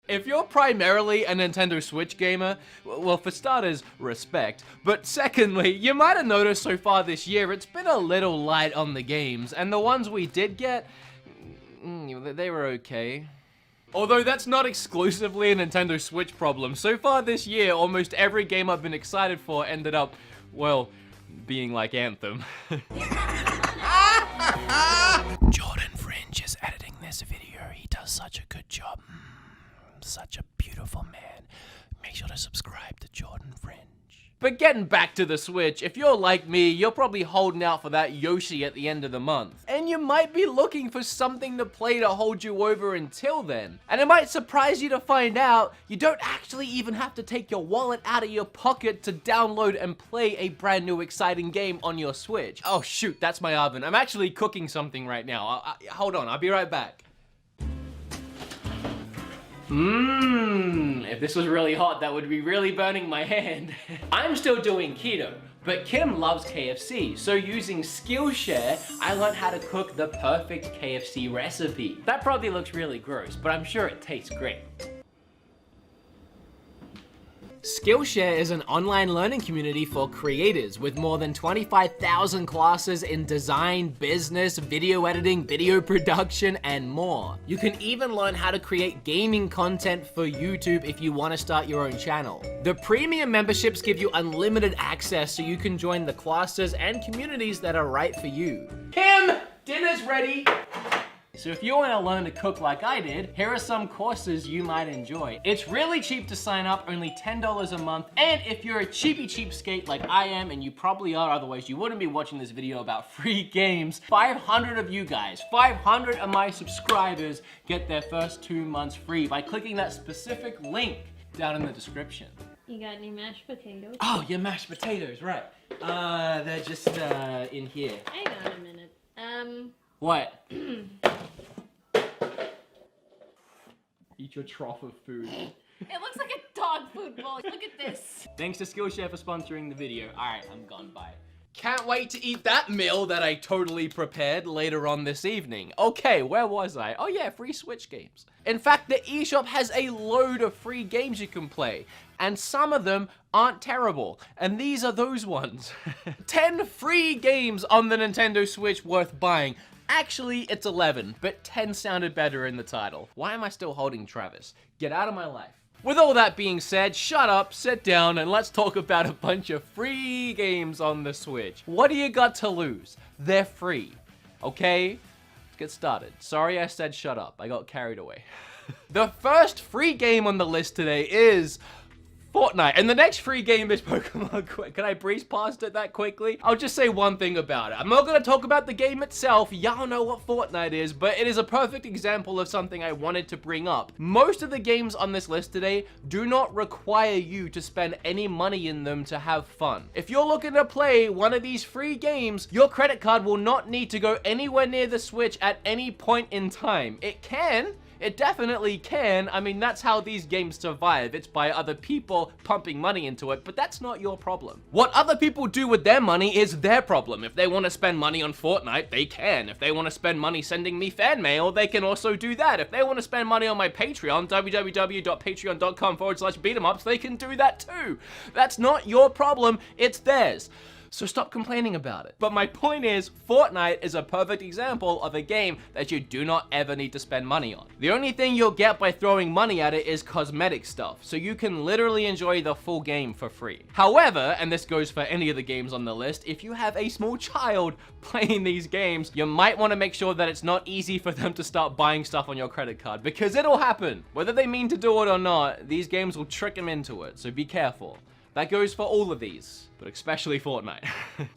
If you're primarily a Nintendo Switch gamer, well, for starters, respect. But secondly, you might have noticed so far this year, it's been a little light on the games, and the ones we did get, they were okay. Although that's not exclusively a Nintendo Switch problem. So far this year, almost every game I've been excited for ended up, well, being like Anthem. Jordan Fringe is editing this video. He does such a good job. Such a beautiful man. Make sure to subscribe to Jordan Fringe. But getting back to the Switch, if you're like me, you're probably holding out for that Yoshi at the end of the month. And you might be looking for something to play to hold you over until then. And it might surprise you to find out you don't actually even have to take your wallet out of your pocket to download and play a brand new exciting game on your Switch. Oh shoot, that's my oven. I'm actually cooking something right now. Hold on, I'll be right back. If this was really hot, that would be really burning my hand. I'm still doing keto, but Kim loves KFC, so using Skillshare, I learned how to cook the perfect KFC recipe. That probably looks really gross, but I'm sure it tastes great. Skillshare is an online learning community for creators with more than 25,000 classes in design, business, video editing, video production, and more. You can even learn how to create gaming content for YouTube if you want to start your own channel. The premium memberships give you unlimited access so you can join the classes and communities that are right for you. Kim, dinner's ready! So if you want to learn to cook like I did, here are some courses you might enjoy. It's really cheap to sign up, only $10 a month, and if you're a cheapskate like I am, and you probably are, otherwise you wouldn't be watching this video about free games, 500 of you guys, 500 of my subscribers get their first 2 months free by clicking that specific link down in the description. You got any mashed potatoes? Oh, your mashed potatoes, right. They're just in here. Hang on a minute. What? Eat your trough of food. It looks like a dog food bowl. Look at this. Thanks to Skillshare for sponsoring the video. Alright, I'm gone. Bye. Can't wait to eat that meal that I totally prepared later on this evening. Okay, where was I? Oh yeah, free Switch games. In fact, the eShop has a load of free games you can play, and some of them aren't terrible, and these are those ones. 10 free games on the Nintendo Switch worth buying. Actually, it's 11, but 10 sounded better in the title. Why am I still holding Travis? Get out of my life. With all that being said, shut up, sit down, and let's talk about a bunch of free games on the Switch. What do you got to lose? They're free, okay? Let's get started. Sorry I said shut up, I got carried away. The first free game on the list today is Fortnite, and the next free game is Pokemon. Can I breeze past it that quickly? I'll just say one thing about it. I'm not gonna talk about the game itself. Y'all know what Fortnite is, but it is a perfect example of something I wanted to bring up. Most of the games on this list today do not require you to spend any money in them to have fun. If you're looking to play one of these free games, your credit card will not need to go anywhere near the Switch at any point in time. It can. It definitely can. I mean, that's how these games survive. It's by other people pumping money into it, but that's not your problem. What other people do with their money is their problem. If they want to spend money on Fortnite, they can. If they want to spend money sending me fan mail, they can also do that. If they want to spend money on my Patreon, www.patreon.com/beatemups, they can do that too. That's not your problem, it's theirs. So stop complaining about it. But my point is, Fortnite is a perfect example of a game that you do not ever need to spend money on. The only thing you'll get by throwing money at it is cosmetic stuff, so you can literally enjoy the full game for free. However, and this goes for any of the games on the list, if you have a small child playing these games, you might want to make sure that it's not easy for them to start buying stuff on your credit card, because it'll happen. Whether they mean to do it or not, these games will trick them into it, so be careful. That goes for all of these, but especially Fortnite.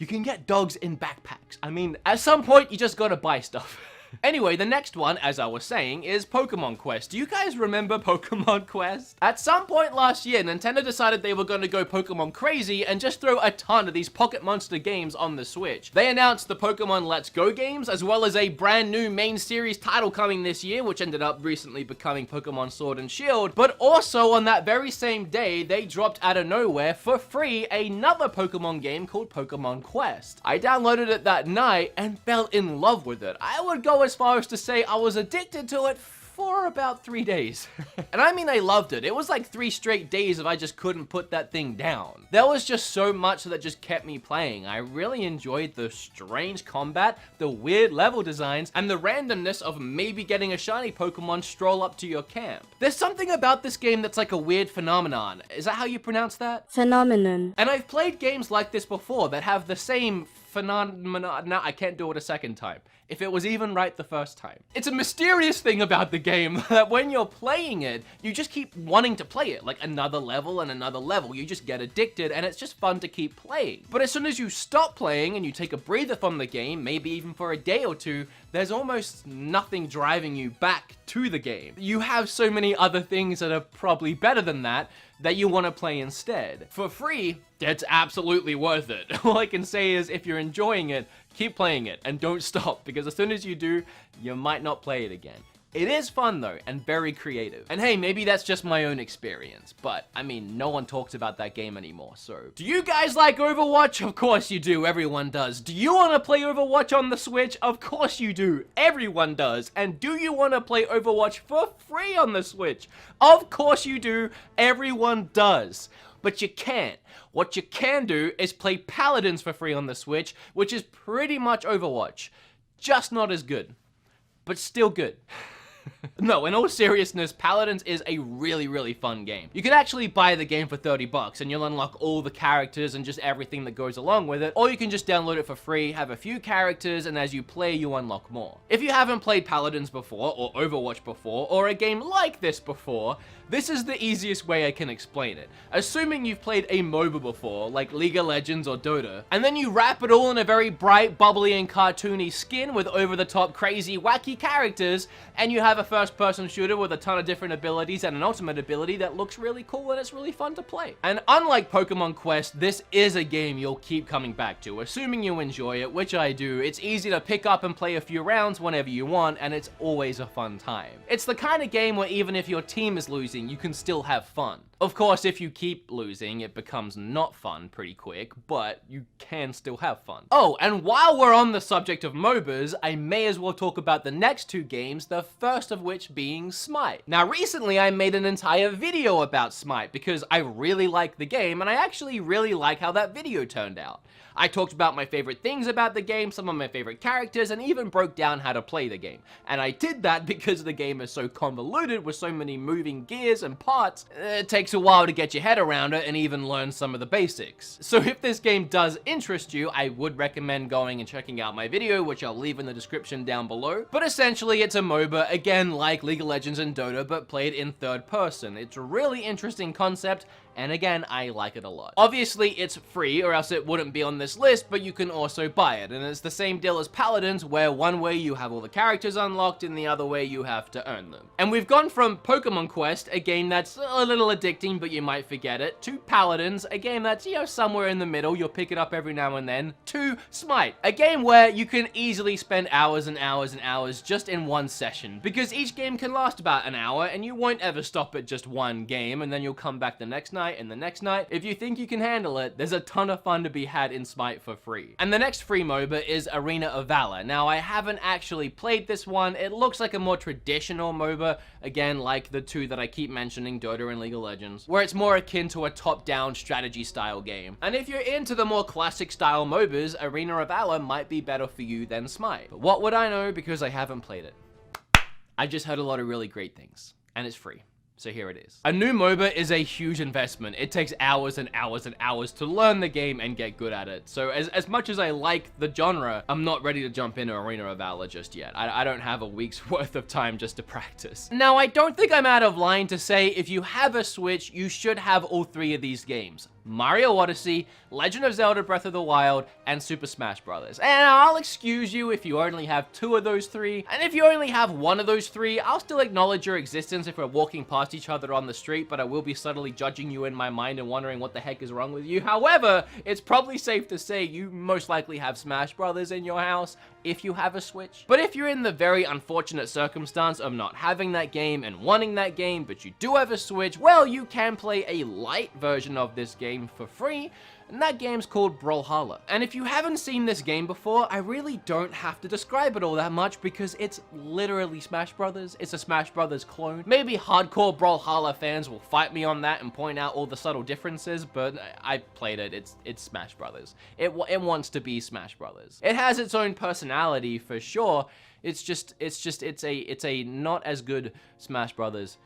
You can get dogs in backpacks. I mean, at some point, you just gotta buy stuff. Anyway, the next one, as I was saying, is Pokemon Quest. Do you guys remember Pokemon Quest? At some point last year, Nintendo decided they were going to go Pokemon crazy and just throw a ton of these Pocket Monster games on the Switch. They announced the Pokemon Let's Go games, as well as a brand new main series title coming this year, which ended up recently becoming Pokemon Sword and Shield. But also on that very same day, they dropped out of nowhere for free another Pokemon game called Pokemon Quest. I downloaded it that night and fell in love with it. I would go as far as to say I was addicted to it for about 3 days. And I mean, I loved it. It was like 3 straight days if I just couldn't put that thing down. There was just so much that just kept me playing. I really enjoyed the strange combat, the weird level designs, and the randomness of maybe getting a shiny Pokemon stroll up to your camp. There's something about this game that's like a weird phenomenon. Is that how you pronounce that? Phenomenon. And I've played games like this before that have the same phenomenon. No, I can't do it a second time. If it was even right the first time. It's a mysterious thing about the game that when you're playing it, you just keep wanting to play it, like another level and another level. You just get addicted and it's just fun to keep playing. But as soon as you stop playing and you take a breather from the game, maybe even for a day or two, there's almost nothing driving you back to the game. You have so many other things that are probably better than that you want to play instead. For free, it's absolutely worth it. All I can say is if you're enjoying it, keep playing it and don't stop, because as soon as you do, you might not play it again. It is fun though, and very creative. And hey, maybe that's just my own experience, but I mean, no one talks about that game anymore, so. Do you guys like Overwatch? Of course you do, everyone does. Do you want to play Overwatch on the Switch? Of course you do, everyone does. And do you want to play Overwatch for free on the Switch? Of course you do, everyone does. But you can't. What you can do is play Paladins for free on the Switch, which is pretty much Overwatch. Just not as good, but still good. No, in all seriousness, Paladins is a really fun game. You can actually buy the game for 30 bucks and you'll unlock all the characters and just everything that goes along with it, or you can just download it for free, have a few characters, and as you play, you unlock more. If you haven't played Paladins before, or Overwatch before, or a game like this before, this is the easiest way I can explain it. Assuming you've played a MOBA before, like League of Legends or Dota, and then you wrap it all in a very bright, bubbly, and cartoony skin with over-the-top, crazy, wacky characters, and you have a first-person shooter with a ton of different abilities and an ultimate ability that looks really cool and it's really fun to play. And unlike Pokemon Quest, this is a game you'll keep coming back to, assuming you enjoy it, which I do. It's easy to pick up and play a few rounds whenever you want, and it's always a fun time. It's the kind of game where even if your team is losing, you can still have fun. Of course, if you keep losing, it becomes not fun pretty quick, but you can still have fun. Oh, and while we're on the subject of MOBAs, I may as well talk about the next 2 games, the first of which being Smite. Now, recently I made an entire video about Smite because I really like the game, and I actually really like how that video turned out. I talked about my favorite things about the game, some of my favorite characters, and even broke down how to play the game. And I did that because the game is so convoluted with so many moving gears and parts, it takes a while to get your head around it and even learn some of the basics. So if this game does interest you, I would recommend going and checking out my video, which I'll leave in the description down below. But essentially, it's a MOBA, again like League of Legends and Dota, but played in third person. It's a really interesting concept, and again, I like it a lot. Obviously, it's free, or else it wouldn't be on this list, but you can also buy it, and it's the same deal as Paladins, where one way you have all the characters unlocked, and the other way you have to earn them. And we've gone from Pokemon Quest, a game that's a little addicting, but you might forget it, to Paladins, a game that's, you know, somewhere in the middle, you'll pick it up every now and then, to Smite, a game where you can easily spend hours and hours and hours just in one session, because each game can last about an hour, and you won't ever stop at just one game, and then you'll come back the next night, and the next night. If you think you can handle it, there's a ton of fun to be had in Smite for free. And the next free MOBA is Arena of Valor. Now, I haven't actually played this one. It looks like a more traditional MOBA, again, like the 2 that I keep mentioning, Dota and League of Legends, where it's more akin to a top-down strategy style game. And if you're into the more classic style MOBAs, Arena of Valor might be better for you than Smite. But what would I know because I haven't played it? I just heard a lot of really great things, and it's free. So here it is. A new MOBA is a huge investment. It takes hours and hours and hours to learn the game and get good at it. So as much as I like the genre, I'm not ready to jump into Arena of Valor just yet. I don't have a week's worth of time just to practice. Now, I don't think I'm out of line to say if you have a Switch, you should have all 3 of these games. Mario Odyssey, Legend of Zelda Breath of the Wild, and Super Smash Bros. And I'll excuse you if you only have 2 of those 3, and if you only have 1 of those 3, I'll still acknowledge your existence if we're walking past each other on the street, but I will be subtly judging you in my mind and wondering what the heck is wrong with you. However, it's probably safe to say you most likely have Smash Bros. In your house if you have a Switch. But if you're in the very unfortunate circumstance of not having that game and wanting that game, but you do have a Switch, well, you can play a light version of this game for free, and that game's called Brawlhalla. And if you haven't seen this game before, I really don't have to describe it all that much because it's literally Smash Brothers. It's a Smash Brothers clone. Maybe hardcore Brawlhalla fans will fight me on that and point out all the subtle differences, but I played it. It's Smash Brothers. It wants to be Smash Brothers. It has its own personality for sure. It's a not as good Smash Brothers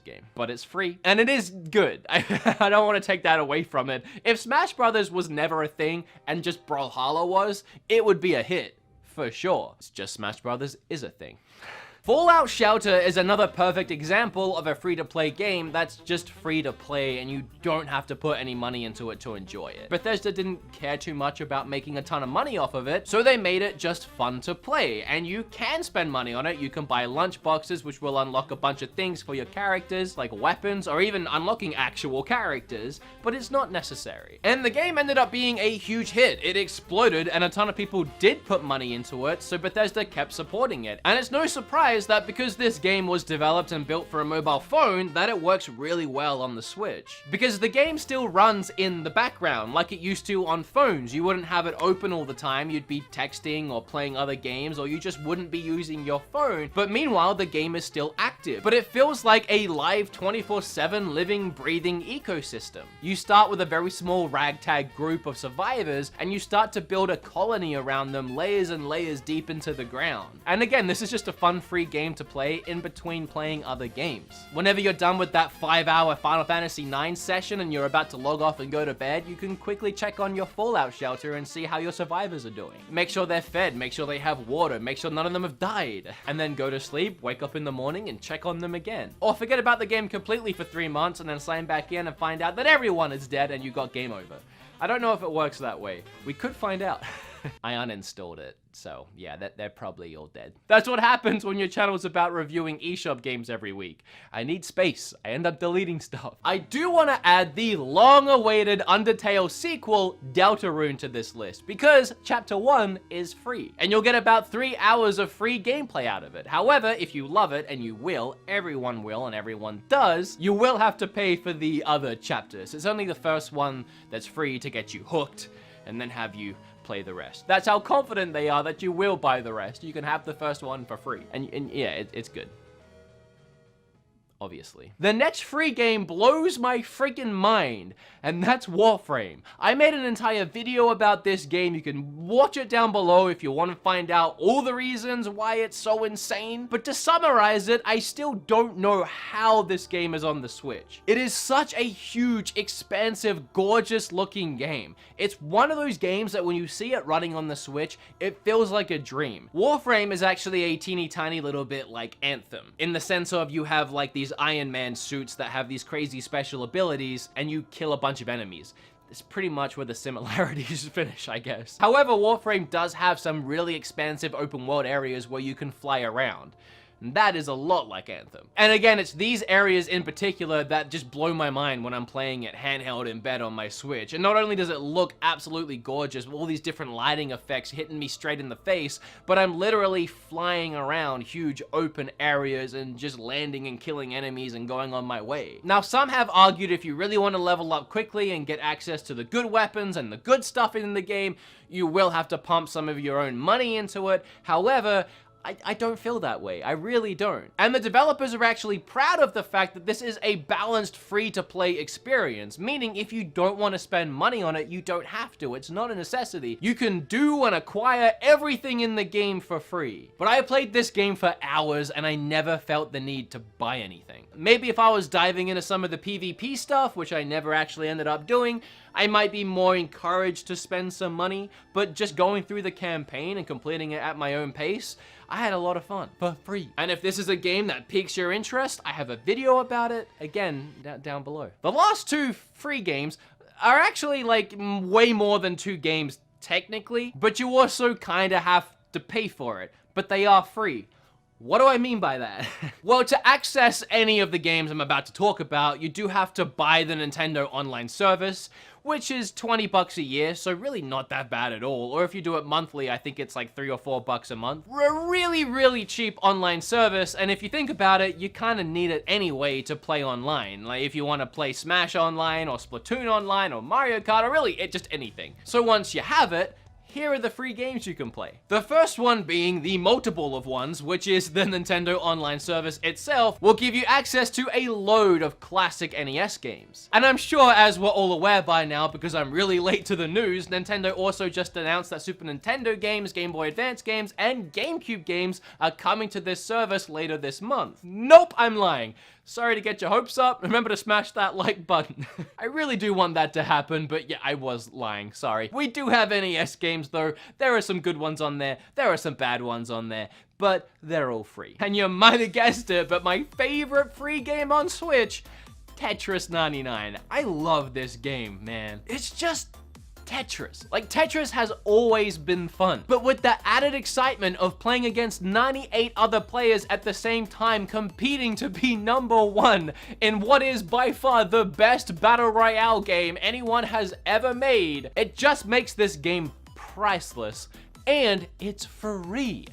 game, but it's free and it is good. I don't want to take that away from it. If Smash Brothers was never a thing and just Brawlhalla was, it would be a hit for sure. It's just Smash Brothers is a thing. Fallout Shelter is another perfect example of a free-to-play game that's just free to play and you don't have to put any money into it to enjoy it. Bethesda didn't care too much about making a ton of money off of it, so they made it just fun to play, and you can spend money on it. You can buy lunch boxes, which will unlock a bunch of things for your characters, like weapons, or even unlocking actual characters, but it's not necessary. And the game ended up being a huge hit. It exploded, and a ton of people did put money into it, so Bethesda kept supporting it. And it's no surprise that because this game was developed and built for a mobile phone, that it works really well on the Switch. Because the game still runs in the background like it used to on phones. You wouldn't have it open all the time, you'd be texting or playing other games, or you just wouldn't be using your phone. But meanwhile, the game is still active. But it feels like a live 24/7 living, breathing ecosystem. You start with a very small ragtag group of survivors, and you start to build a colony around them, layers and layers deep into the ground. And again, this is just a fun, free game to play in between playing other games. Whenever you're done with that 5-hour Final Fantasy IX session and you're about to log off and go to bed, you can quickly check on your Fallout Shelter and see how your survivors are doing. Make sure they're fed, make sure they have water, make sure none of them have died, and then go to sleep, wake up in the morning, and check on them again. Or forget about the game completely for 3 months and then sign back in and find out that everyone is dead and you got game over. I don't know if it works that way. We could find out. I uninstalled it, so yeah, they're probably all dead. That's what happens when your channel's about reviewing eShop games every week. I need space. I end up deleting stuff. I do want to add the long-awaited Undertale sequel, Deltarune, to this list, because Chapter 1 is free, and you'll get about 3 hours of free gameplay out of it. However, if you love it, and you will, everyone will, and everyone does, you will have to pay for the other chapters. It's only the first one that's free to get you hooked, and then have you play the rest. That's how confident they are that you will buy the rest. You can have the first one for free. And yeah, it's good. Obviously. The next free game blows my freaking mind, and that's Warframe. I made an entire video about this game. You can watch it down below if you want to find out all the reasons why it's so insane. But to summarize it, I still don't know how this game is on the Switch. It is such a huge, expansive, gorgeous looking game. It's one of those games that when you see it running on the Switch, it feels like a dream. Warframe is actually a teeny tiny little bit like Anthem, in the sense of you have like these Iron Man suits that have these crazy special abilities, and you kill a bunch of enemies. It's pretty much where the similarities finish, I guess. However, Warframe does have some really expansive open world areas where you can fly around. And that is a lot like Anthem. And again, it's these areas in particular that just blow my mind when I'm playing it handheld in bed on my Switch. And not only does it look absolutely gorgeous with all these different lighting effects hitting me straight in the face, but I'm literally flying around huge open areas and just landing and killing enemies and going on my way. Now, some have argued if you really want to level up quickly and get access to the good weapons and the good stuff in the game, you will have to pump some of your own money into it. However, I don't feel that way. I really don't. And the developers are actually proud of the fact that this is a balanced free-to-play experience, meaning if you don't want to spend money on it, you don't have to. It's not a necessity. You can do and acquire everything in the game for free. But I played this game for hours and I never felt the need to buy anything. Maybe if I was diving into some of the PvP stuff, which I never actually ended up doing, I might be more encouraged to spend some money, but just going through the campaign and completing it at my own pace, I had a lot of fun for free. And if this is a game that piques your interest, I have a video about it, again, down below. The last two free games are actually like way more than 2 games technically, but you also kind of have to pay for it, but they are free. What do I mean by that? Well, to access any of the games I'm about to talk about, you do have to buy the Nintendo Online service, which is 20 bucks a year, so really not that bad at all. Or if you do it monthly, I think it's like 3 or 4 bucks a month. A really, really cheap online service, and if you think about it, you kind of need it anyway to play online. Like if you want to play Smash online, or Splatoon online, or Mario Kart, or really just anything. So once you have it, here are the free games you can play. The first one being the multiple of ones, which is the Nintendo Online service itself, will give you access to a load of classic NES games. And I'm sure, as we're all aware by now, because I'm really late to the news, Nintendo also just announced that Super Nintendo games, Game Boy Advance games, and GameCube games are coming to this service later this month. Nope, I'm lying. Sorry to get your hopes up. Remember to smash that like button. I really do want that to happen, but yeah, I was lying. Sorry. We do have NES games though. There are some good ones on there. There are some bad ones on there, but they're all free. And you might have guessed it, but my favorite free game on Switch, Tetris 99. I love this game, man. It's just Tetris. Like, Tetris has always been fun, but with the added excitement of playing against 98 other players at the same time, competing to be #1 in what is by far the best battle royale game anyone has ever made, it just makes this game priceless, and it's free.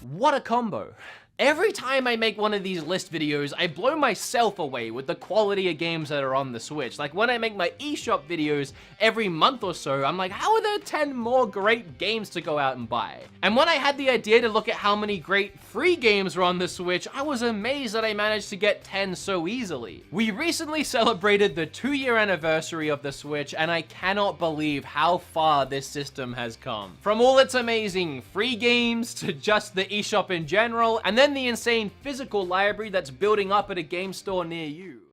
What a combo. Every time I make one of these list videos, I blow myself away with the quality of games that are on the Switch. Like when I make my eShop videos every month or so, I'm like, how are there 10 more great games to go out and buy? And when I had the idea to look at how many great free games were on the Switch, I was amazed that I managed to get 10 so easily. We recently celebrated the 2-year anniversary of the Switch, and I cannot believe how far this system has come. From all its amazing free games to just the eShop in general, and then the insane physical library that's building up at a game store near you.